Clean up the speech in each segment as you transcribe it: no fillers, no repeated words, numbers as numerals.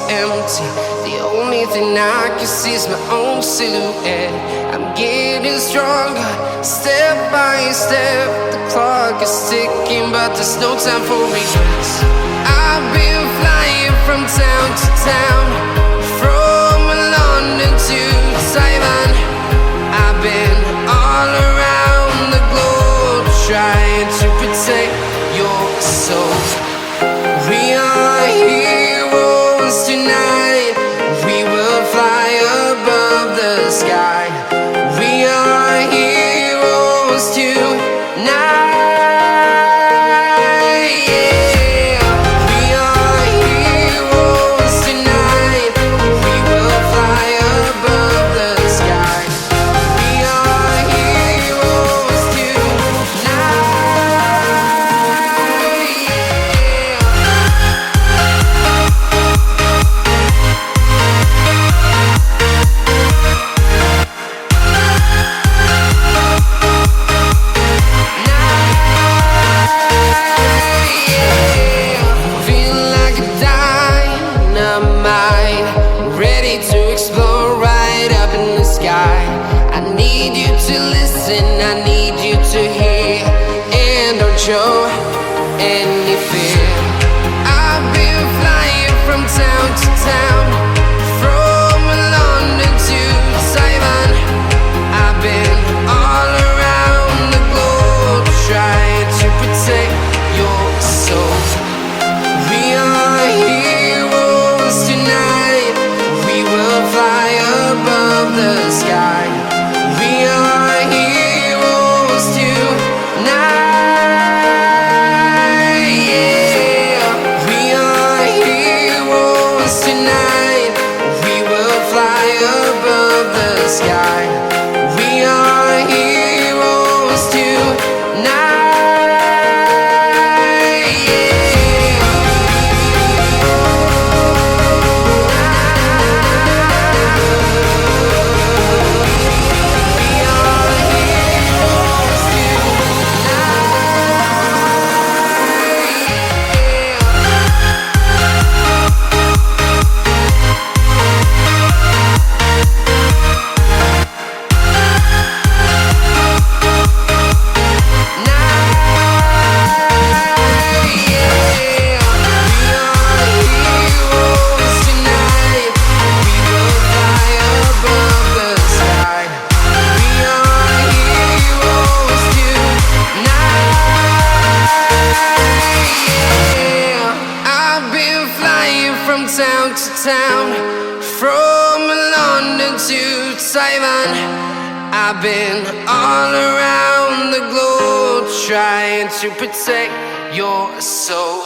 empty. The only thing I can see is my own silhouette. I'm getting stronger, step by step. The clock is ticking, but there's no time for regrets. I've been flying from town to town, from London to Taiwan. I've been all around the globe, trying to protect your soul. We are heroes tonight. We will fly above the sky. We are heroes tonight. Show any fear. I've been flying from town to town, from London to Taiwan. I've been all around the globe, trying to protect your soul. We are heroes tonight. We will fly above the sky. We are heroes tonight. I've been all around the globe, trying to protect your soul.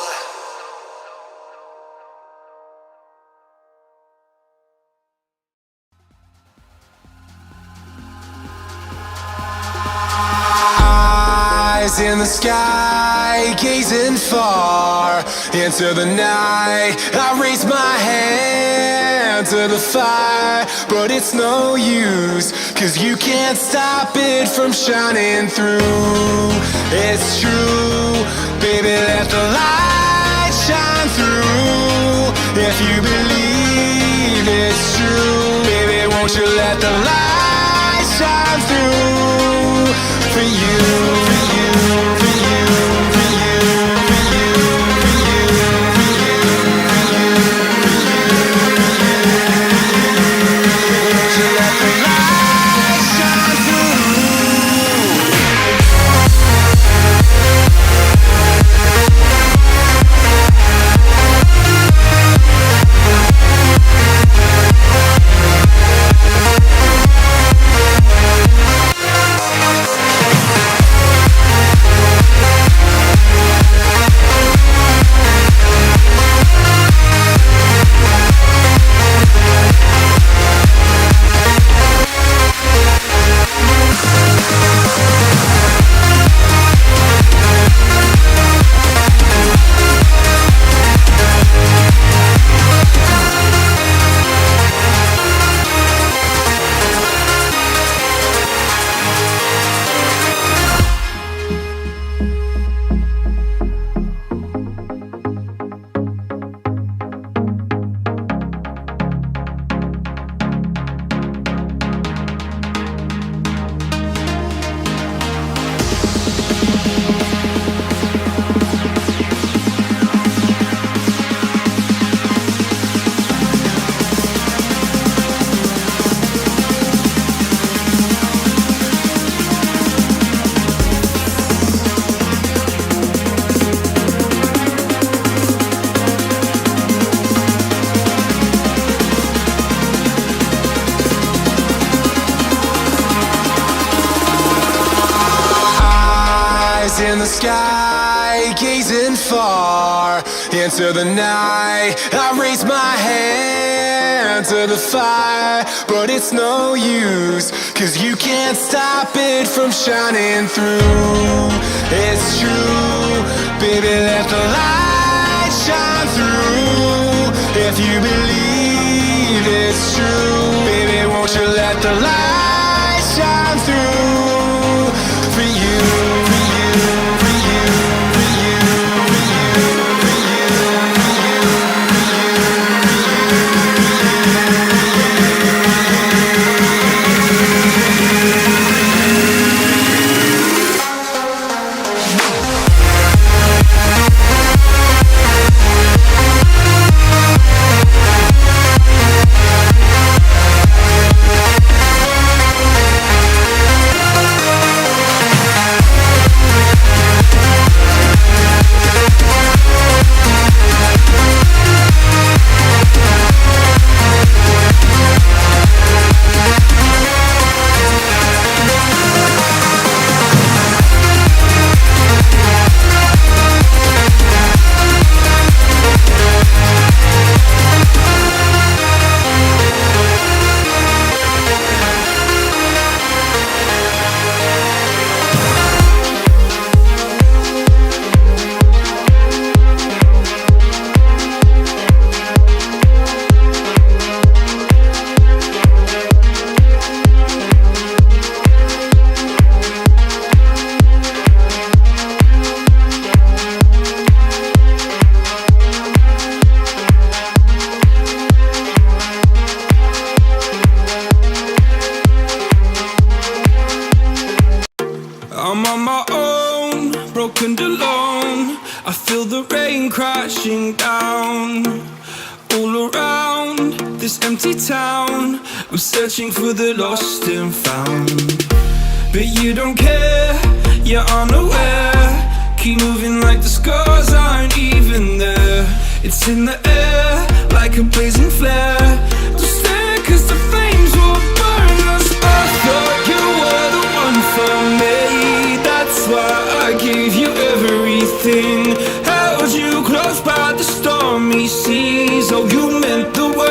Eyes in the sky, gazing far into the night. I raise my hand to the fire, but it's no use, 'cause you can't stop it from shining through. It's true, baby, let the light shine through. If you believe it's true, baby, won't you let the light shine through for you, for you, for you, for you, for you, for you, for you, for you, for you. Won't you let the light shine through? the sky, gazing far into the night. I raise my hand to the fire, but it's no use, 'cause you can't stop it from shining through. It's true, baby, let the light shine through. If you believe it's true, baby, won't you let the light shine through for you, for you, for you, for you, for you, for you, for you, I'm on my own, broken and alone. I feel the rain crashing down all around this empty town. I'm searching for the lost and found, but you don't care, you're unaware. Keep moving like the scars aren't even there. It's in the air like a blazing flare. Don't stare 'cause the flames will burn us. I thought you were the one for me, that's why I gave you everything. Held you close by the stormy seas. Oh, you meant the world